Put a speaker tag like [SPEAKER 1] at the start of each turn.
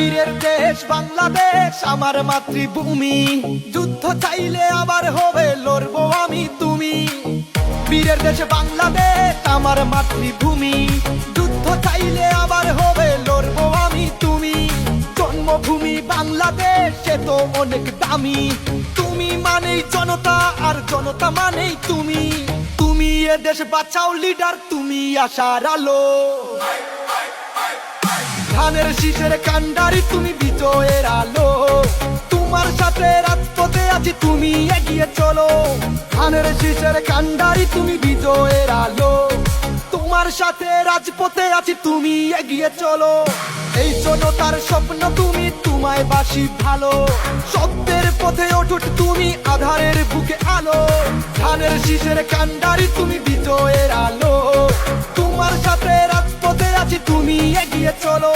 [SPEAKER 1] বীরের দেশ বাংলাদেশ আমার মাতৃভূমি, যুদ্ধ চাইলে আবার হবে লড়বো আমি তুমি। বীরের দেশ বাংলাদেশ আমার মাতৃভূমি, যুদ্ধ চাইলে আবার হবে লড়বো আমি তুমি। জন্মভূমি বাংলাদেশ সে তো অনেক দামি, তুমি মানেই জনতা আর জনতা মানেই তুমি। তুমি এ দেশ বাঁচাও লিডার, তুমি আশার আলো। ধানের শীষের কান্ডারি তুমি বিজয়ের আলো, তোমার সাথে রাজপথে আছি তুমি এগিয়ে চলো। ধানের শীষের কান্ডারি তুমি বিজয়ের আলো, তোমার সাথে রাজপথে আছি তুমি এগিয়ে চলো। এই জনতার স্বপ্ন তুমি, তোমায় বাসি ভালো, সত্যের পথে অটুট তুমি, আধারের বুকে আলো। ধানের শীষের কান্ডারি তুমি বিজয়ের আলো, তোমার সাথে রাজপথে আছি তুমি এগিয়ে চলো।